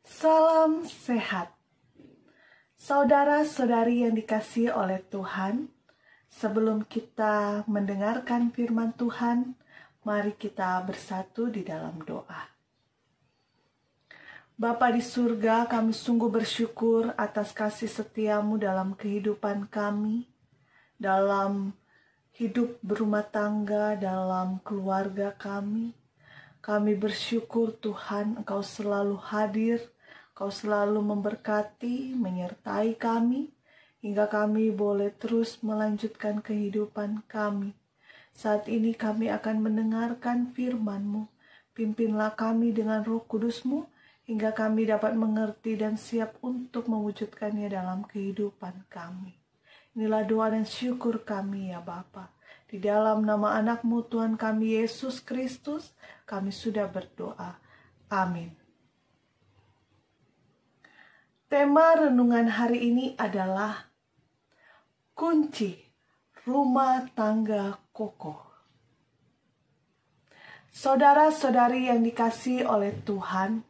Salam sehat. Saudara-saudari yang dikasihi oleh Tuhan, sebelum kita mendengarkan firman Tuhan, mari kita bersatu di dalam doa. Bapa di surga, kami sungguh bersyukur atas kasih setiamu dalam kehidupan kami, dalam hidup berumah tangga, dalam keluarga kami. Kami bersyukur Tuhan, Engkau selalu hadir, Engkau selalu memberkati, menyertai kami, hingga kami boleh terus melanjutkan kehidupan kami. Saat ini kami akan mendengarkan firman-Mu. Pimpinlah kami dengan Roh Kudus-Mu, hingga kami dapat mengerti dan siap untuk mewujudkannya dalam kehidupan kami. Inilah doa dan syukur kami ya Bapa. Di dalam nama anak-Mu Tuhan kami Yesus Kristus, kami sudah berdoa. Amin. Tema renungan hari ini adalah kunci rumah tangga kokoh. Saudara-saudari yang dikasihi oleh Tuhan,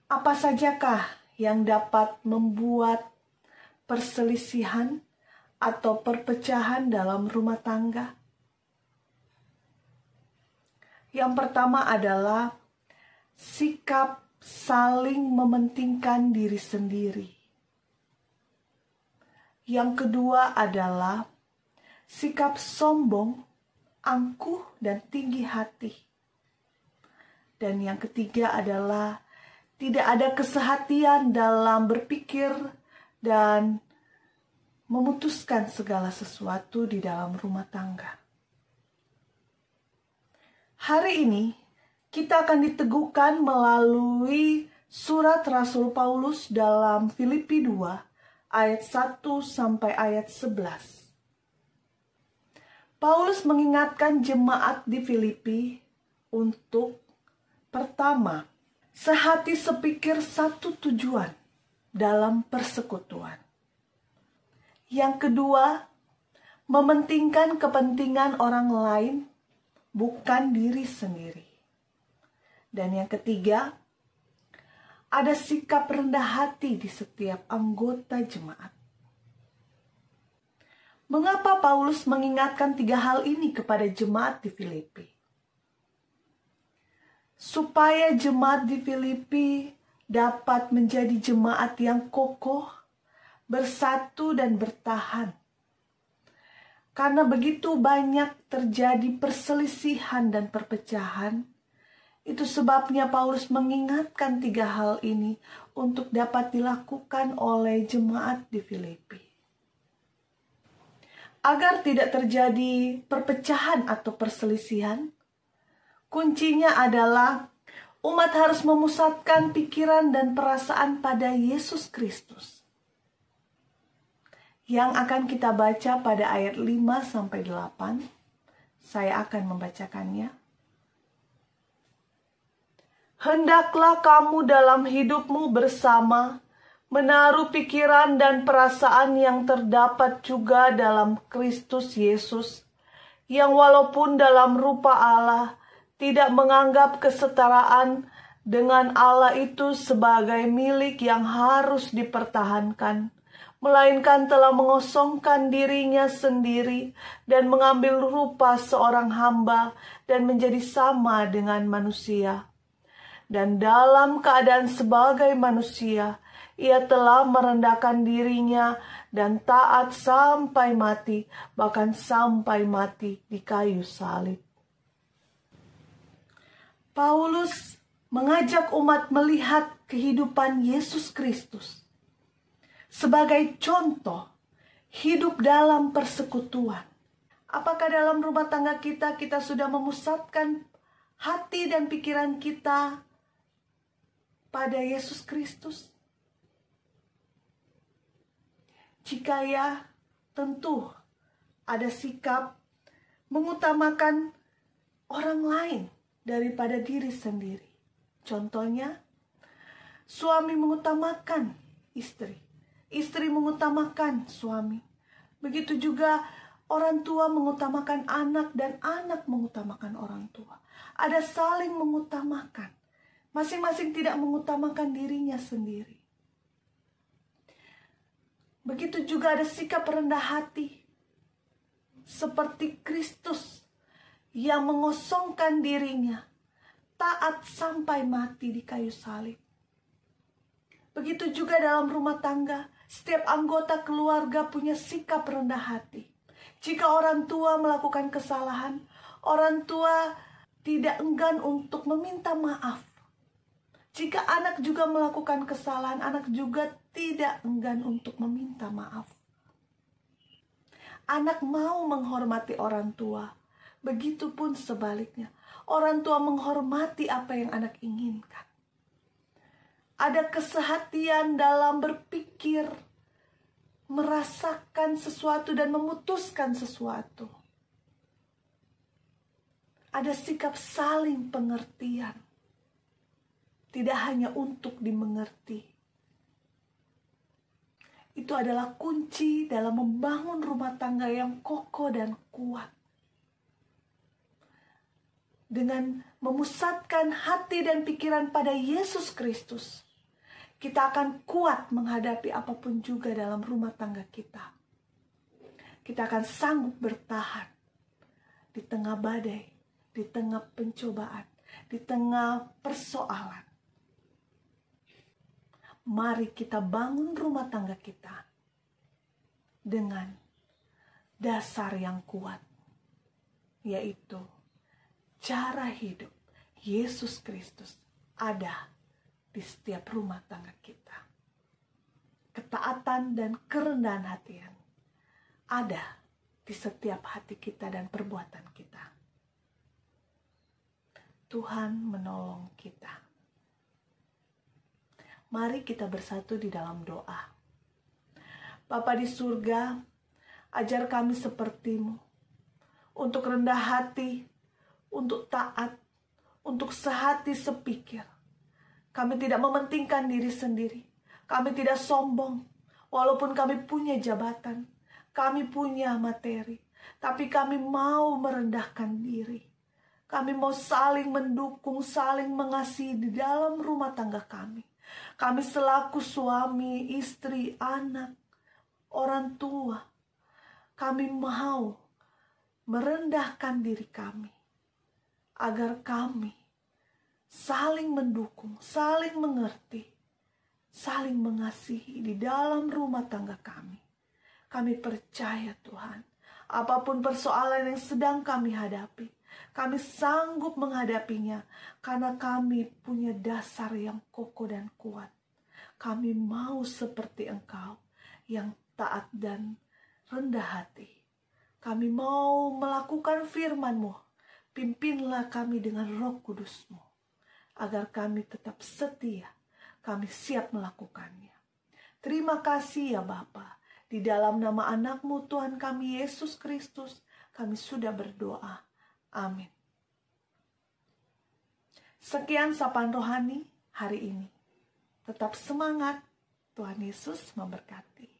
apa sajakah yang dapat membuat perselisihan atau perpecahan dalam rumah tangga? Yang pertama adalah sikap saling mementingkan diri sendiri. Yang kedua adalah sikap sombong, angkuh, dan tinggi hati. Dan yang ketiga adalah tidak ada kesehatian dalam berpikir dan memutuskan segala sesuatu di dalam rumah tangga. Hari ini kita akan diteguhkan melalui surat Rasul Paulus dalam Filipi 2 ayat 1 sampai ayat 11. Paulus mengingatkan jemaat di Filipi untuk pertama, sehati sepikir satu tujuan dalam persekutuan. Yang kedua, mementingkan kepentingan orang lain, bukan diri sendiri. Dan yang ketiga, ada sikap rendah hati di setiap anggota jemaat. Mengapa Paulus mengingatkan 3 hal ini kepada jemaat di Filipi? Supaya jemaat di Filipi dapat menjadi jemaat yang kokoh, bersatu dan bertahan. Karena begitu banyak terjadi perselisihan dan perpecahan, itu sebabnya Paulus mengingatkan 3 hal ini untuk dapat dilakukan oleh jemaat di Filipi. Agar tidak terjadi perpecahan atau perselisihan, kuncinya adalah umat harus memusatkan pikiran dan perasaan pada Yesus Kristus. Yang akan kita baca pada ayat 5-8, saya akan membacakannya. Hendaklah kamu dalam hidupmu bersama menaruh pikiran dan perasaan yang terdapat juga dalam Kristus Yesus, yang walaupun dalam rupa Allah tidak menganggap kesetaraan dengan Allah itu sebagai milik yang harus dipertahankan, melainkan telah mengosongkan dirinya sendiri dan mengambil rupa seorang hamba dan menjadi sama dengan manusia. Dan dalam keadaan sebagai manusia, ia telah merendahkan dirinya dan taat sampai mati, bahkan sampai mati di kayu salib. Paulus mengajak umat melihat kehidupan Yesus Kristus sebagai contoh hidup dalam persekutuan. Apakah dalam rumah tangga kita sudah memusatkan hati dan pikiran kita pada Yesus Kristus? Jika ya, tentu ada sikap mengutamakan orang lain daripada diri sendiri. Contohnya, suami mengutamakan istri, istri mengutamakan suami. Begitu juga orang tua mengutamakan anak dan anak mengutamakan orang tua. Ada saling mengutamakan. Masing-masing tidak mengutamakan dirinya sendiri. Begitu juga ada sikap rendah hati. Seperti Kristus yang mengosongkan dirinya, taat sampai mati di kayu salib. Begitu juga dalam rumah tangga, setiap anggota keluarga punya sikap rendah hati. Jika orang tua melakukan kesalahan, orang tua tidak enggan untuk meminta maaf. Jika anak juga melakukan kesalahan, anak juga tidak enggan untuk meminta maaf. Anak mau menghormati orang tua, begitupun sebaliknya. Orang tua menghormati apa yang anak inginkan. Ada kesehatian dalam berpikir, merasakan sesuatu dan memutuskan sesuatu. Ada sikap saling pengertian. Tidak hanya untuk dimengerti. Itu adalah kunci dalam membangun rumah tangga yang kokoh dan kuat. Dengan memusatkan hati dan pikiran pada Yesus Kristus, kita akan kuat menghadapi apapun juga dalam rumah tangga kita. Kita akan sanggup bertahan di tengah badai, di tengah pencobaan, di tengah persoalan. Mari kita bangun rumah tangga kita dengan dasar yang kuat, yaitu cara hidup Yesus Kristus ada di setiap rumah tangga kita. Ketaatan dan kerendahan hati ada di setiap hati kita dan perbuatan kita. Tuhan menolong kita. Mari kita bersatu di dalam doa. Bapa di surga, ajar kami seperti-Mu, untuk rendah hati, untuk taat, untuk sehati sepikir. Kami tidak mementingkan diri sendiri. Kami tidak sombong, walaupun kami punya jabatan, kami punya materi, tapi kami mau merendahkan diri. Kami mau saling mendukung, saling mengasihi di dalam rumah tangga kami. Kami selaku suami, istri, anak, orang tua, kami mau merendahkan diri kami agar kami saling mendukung, saling mengerti, saling mengasihi di dalam rumah tangga kami. Kami percaya Tuhan, apapun persoalan yang sedang kami hadapi, kami sanggup menghadapinya karena kami punya dasar yang kokoh dan kuat. Kami mau seperti Engkau yang taat dan rendah hati. Kami mau melakukan firman-Mu. Pimpinlah kami dengan Roh Kudus-Mu, agar kami tetap setia. Kami siap melakukannya. Terima kasih ya Bapa. Di dalam nama anak-Mu Tuhan kami Yesus Kristus, kami sudah berdoa. Amin. Sekian sapaan rohani hari ini. Tetap semangat. Tuhan Yesus memberkati.